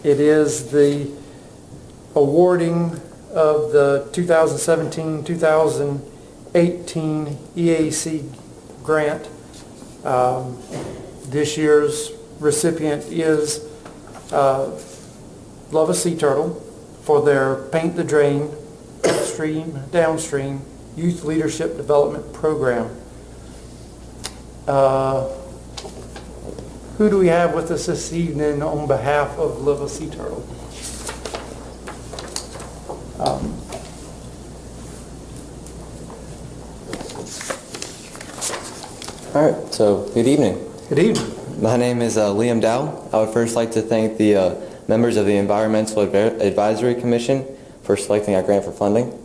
It is the awarding of the 2017-2018 EAC grant. This year's recipient is Love a Sea Turtle for their Paint the Drain Downstream Youth Leadership Development Program. Who do we have with us this evening on behalf of Love a Sea Turtle? All right, so good evening. Good evening. My name is Liam Dow. I would first like to thank the members of the Environmental Advisory Commission for selecting our grant for funding.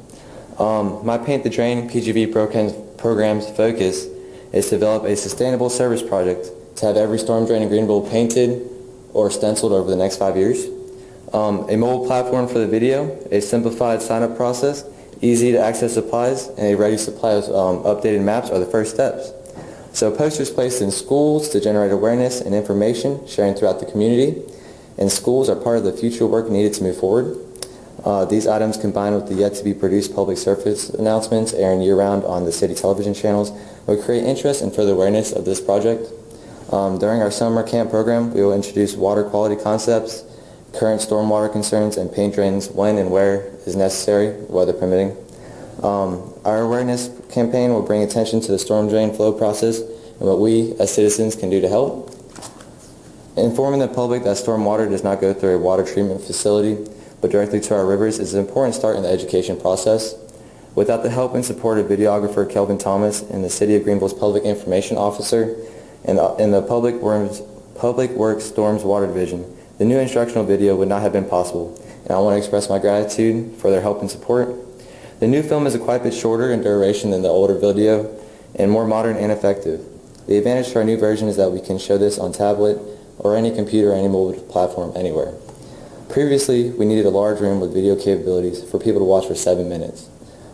My Paint the Drain PGV program's focus is to develop a sustainable service project to have every storm drain in Greenville painted or stenciled over the next 5 years. A mobile platform for the video, a simplified sign-up process, easy to access supplies, and a ready supply of updated maps are the first steps. So posters placed in schools to generate awareness and information sharing throughout the community, and schools are part of the future work needed to move forward. These items combined with the yet-to-be-produced public service announcements airing year-round on the city television channels will create interest and further awareness of this project. During our summer camp program, we will introduce water quality concepts, current stormwater concerns, and paint drains when and where is necessary, weather permitting. Our awareness campaign will bring attention to the storm drain flow process and what we as citizens can do to help. Informing the public that stormwater does not go through a water treatment facility but directly to our rivers is an important start in the education process. Without the help and support of videographer Kelvin Thomas and the City of Greenville's Public Information Officer and the Public Works Storms Water Division, the new instructional video would not have been possible, and I want to express my gratitude for their help and support. The new film is quite a bit shorter in duration than the older video and more modern and effective. The advantage to our new version is that we can show this on tablet or any computer or any mobile platform anywhere. Previously, we needed a large room with video capabilities for people to watch for 7 minutes.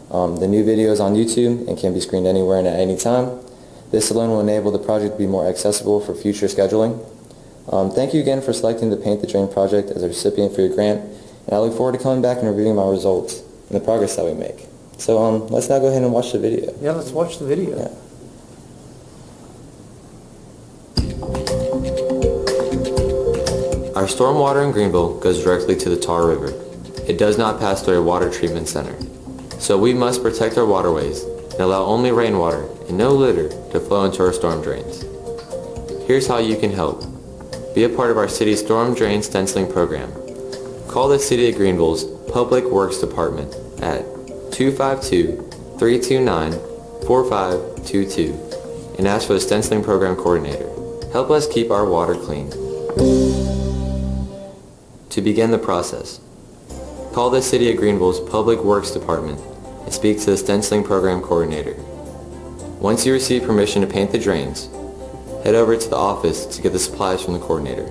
The new video is on YouTube and can be screened anywhere and at any time. This alone will enable the project to be more accessible for future scheduling. Thank you again for selecting the Paint the Drain project as a recipient for your grant, and I look forward to coming back and reviewing my results and the progress that we make. So let's now go ahead and watch the video. Yeah, let's watch the video. Yeah. Our stormwater in Greenville goes directly to the Tar River. It does not pass through a water treatment center. So we must protect our waterways and allow only rainwater and no litter to flow into our storm drains. Here's how you can help. Be a part of our city's storm drain stenciling program. Call the City of Greenville's Public Works Department at 252-329-4522 and ask for the stenciling program coordinator. Help us keep our water clean. To begin the process, call the City of Greenville's Public Works Department and speak to the stenciling program coordinator. Once you receive permission to paint the drains, head over to the office to get the supplies from the coordinator.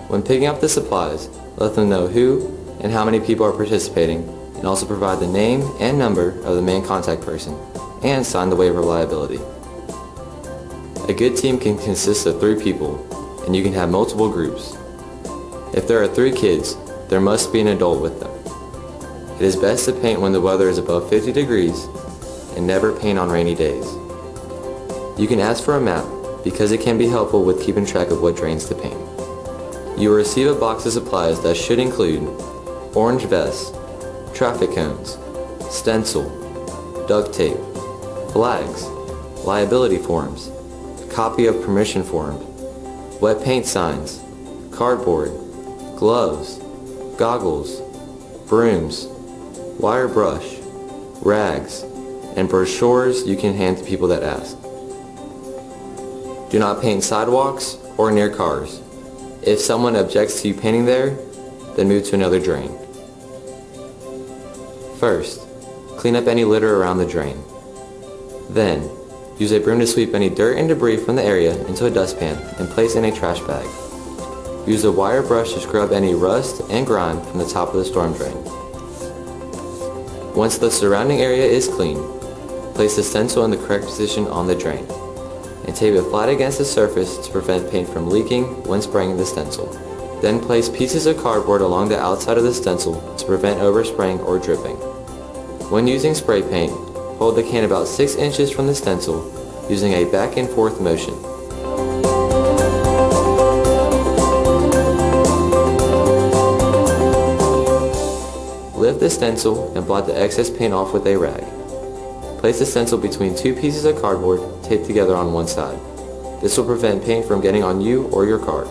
When picking up the supplies, let them know who and how many people are participating, and also provide the name and number of the main contact person and sign the waiver of liability. A good team can consist of 3 people, and you can have multiple groups. If there are 3 kids, there must be an adult with them. It is best to paint when the weather is above 50 degrees and never paint on rainy days. You can ask for a map because it can be helpful with keeping track of what drains to paint. You will receive a box of supplies that should include orange vests, traffic cones, stencil, duct tape, flags, liability forms, a copy of permission form, wet paint signs, cardboard, gloves, goggles, brooms, wire brush, rags, and brochures you can hand to people that ask. Do not paint sidewalks or near cars. If someone objects to you painting there, then move to another drain. First, clean up any litter around the drain. Then, use a broom to sweep any dirt and debris from the area into a dustpan and place in a trash bag. Use a wire brush to scrub any rust and grime from the top of the storm drain. Once the surrounding area is clean, place the stencil in the correct position on the drain and tape it flat against the surface to prevent paint from leaking when spraying the stencil. Then place pieces of cardboard along the outside of the stencil to prevent overspraying or dripping. When using spray paint, hold the can about 6 inches from the stencil using a back and forth motion. Lift the stencil and blot the excess paint off with a rag. Place the stencil between 2 pieces of cardboard taped together on one side. This will prevent paint from getting on you or your card.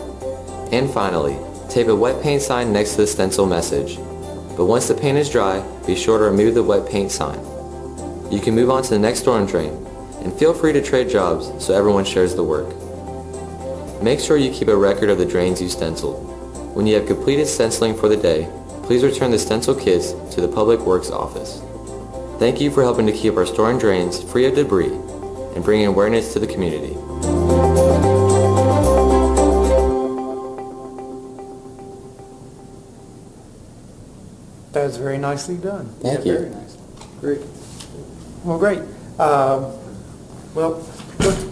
And finally, tape a wet paint sign next to the stencil message. But once the paint is dry, be sure to remove the wet paint sign. You can move on to the next storm drain, and feel free to trade jobs so everyone shares the work. Make sure you keep a record of the drains you stenciled. When you have completed stenciling for the day, please return the stencil kits to the Public Works office. Thank you for helping to keep our storm drains free of debris and bringing awareness to the community. That's very nicely done. Thank you. Very nice. Great. Well, great. Well,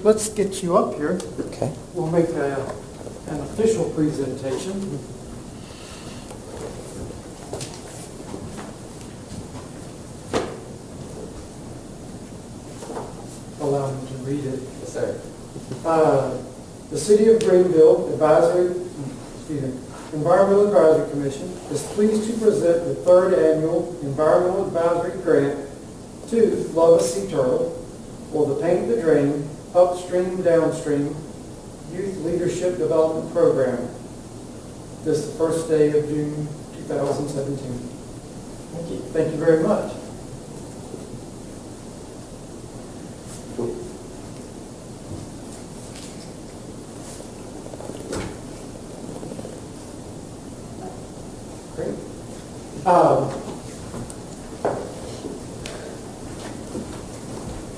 let's get you up here. Okay. We'll make an official presentation. Allow me to read it. Yes, sir. The City of Greenville Environmental Advisory Commission is pleased to present the 3rd Annual Environmental Advisory Grant to Love a Sea Turtle for the Paint the Drain Upstream Downstream Youth Leadership Development Program. This is the first day of June 2017. Thank you. Thank you very much. Great.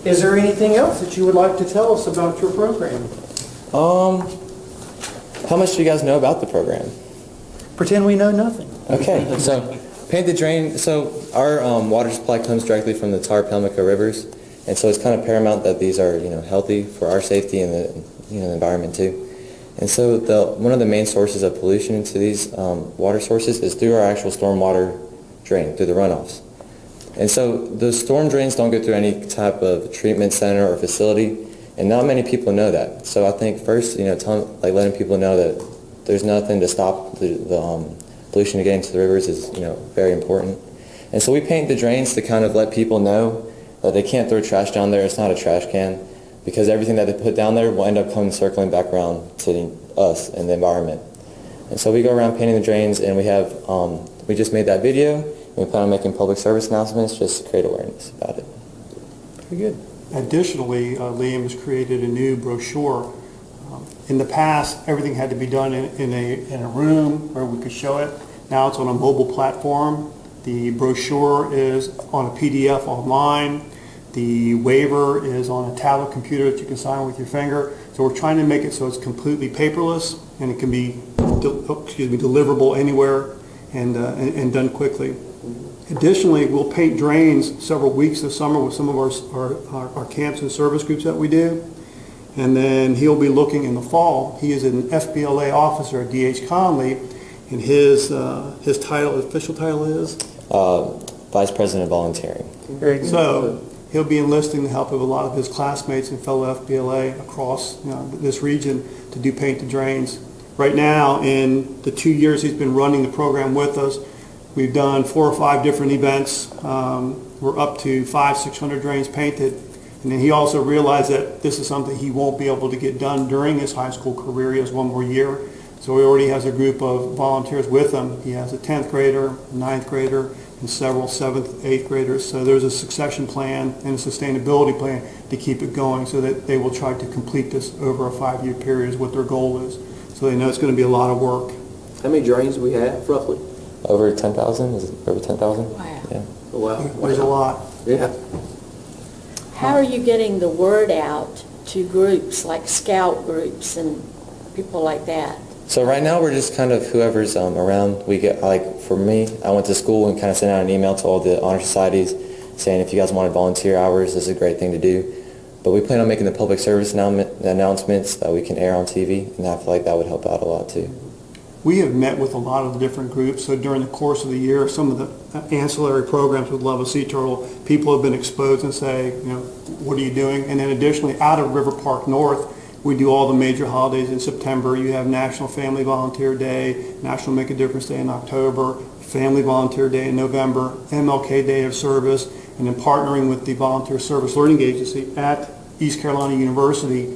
Is there anything else that you would like to tell us about your program? How much do you guys know about the program? Pretend we know nothing. Okay, so Paint the Drain, so our water supply comes directly from the Tar-Pamlico rivers, and so it's kind of paramount that these are, healthy for our safety and the environment too. And so one of the main sources of pollution into these water sources is through our actual stormwater drain, through the runoffs. And so the storm drains don't go through any type of treatment center or facility, and not many people know that. So I think first, letting people know that there's nothing to stop the pollution to get into the rivers is, very important. And so we paint the drains to kind of let people know that they can't throw trash down there. It's not a trash can, because everything that they put down there will end up coming circling back around to us and the environment. And so we go around painting the drains, and we just made that video, and we plan on making public service announcements just to create awareness about it. Very good. Additionally, Liam has created a new brochure. In the past, everything had to be done in a room where we could show it. Now it's on a mobile platform. The brochure is on a PDF online. The waiver is on a tablet computer that you can sign with your finger. So we're trying to make it so it's completely paperless, and it can be deliverable anywhere and done quickly. Additionally, we'll paint drains several weeks this summer with some of our camps and service groups that we do. And then he'll be looking in the fall. He is an FBLA officer at D.H. Conley, and his official title is? Vice President of Volunteering. Very good. So he'll be enlisting the help of a lot of his classmates and fellow FBLA across this region to do paint the drains. Right now, in the 2 years he's been running the program with us, we've done 4 or 5 different events. We're up to 500-600 drains painted. And then he also realized that this is something he won't be able to get done during his high school career. He has 1 more year. So he already has a group of volunteers with him. He has a 10th grader, a 9th grader, and several 7th, 8th graders. So there's a succession plan and a sustainability plan to keep it going so that they will try to complete this over a 5-year period is what their goal is. So they know it's going to be a lot of work. How many drains do we have, roughly? Over 10,000? Is it over 10,000? Wow. Yeah. Oh, wow. There's a lot. Yeah. How are you getting the word out to groups like scout groups and people like that? So right now we're just kind of whoever's around. We get, for me, I went to school and kind of sent out an email to all the honor societies saying if you guys wanted volunteer hours, this is a great thing to do. But we plan on making the public service announcements that we can air on TV, and I feel like that would help out a lot too. We have met with a lot of the different groups, so during the course of the year, some of the ancillary programs with Love of Sea Turtle, people have been exposed and say, what are you doing? And then additionally, out of River Park North, we do all the major holidays in September. You have National Family Volunteer Day, National Make a Difference Day in October, Family Volunteer Day in November, MLK Day of Service, and then partnering with the Volunteer Service Learning Agency at East Carolina University,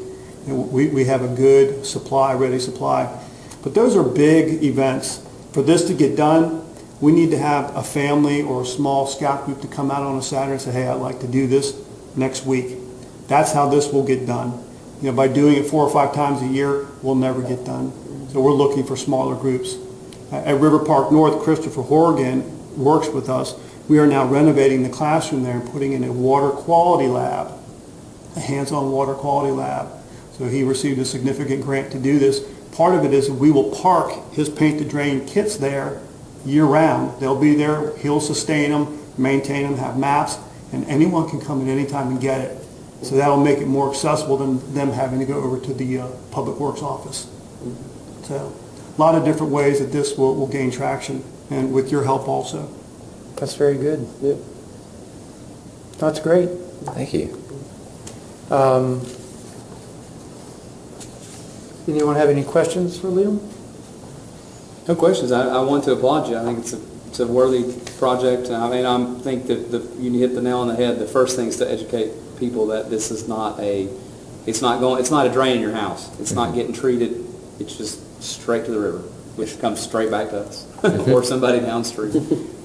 we have a good supply, ready supply. But those are big events. For this to get done, we need to have a family or a small scout group to come out on a Saturday and say, hey, I'd like to do this next week. That's how this will get done. By doing it 4 or 5 times a year, we'll never get done. So we're looking for smaller groups. At River Park North, Christopher Horgan works with us. We are now renovating the classroom there and putting in a water quality lab, a hands-on water quality lab. So he received a significant grant to do this. Part of it is we will park his paint to drain kits there year-round. They'll be there, he'll sustain them, maintain them, have maps, and anyone can come at any time and get it. So that'll make it more accessible than them having to go over to the Public Works office. So a lot of different ways that this will gain traction, and with your help also. That's very good. Yeah. That's great. Thank you. Anyone have any questions for Liam? No questions. I want to applaud you. I think it's a worthy project. I mean, I think that you hit the nail on the head. The first thing is to educate people that this is not it's not a drain in your house. It's not getting treated. It's just straight to the river, which comes straight back to us or somebody downstream,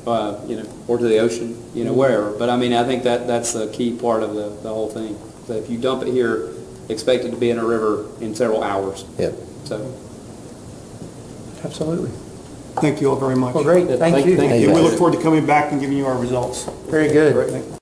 or to the ocean, wherever. But I mean, I think that's a key part of the whole thing. That if you dump it here, expect it to be in a river in several hours. Yep. So. Absolutely. Thank you all very much. Well, great. Thank you. Thank And you. we look forward to coming back and giving you our results. Very good.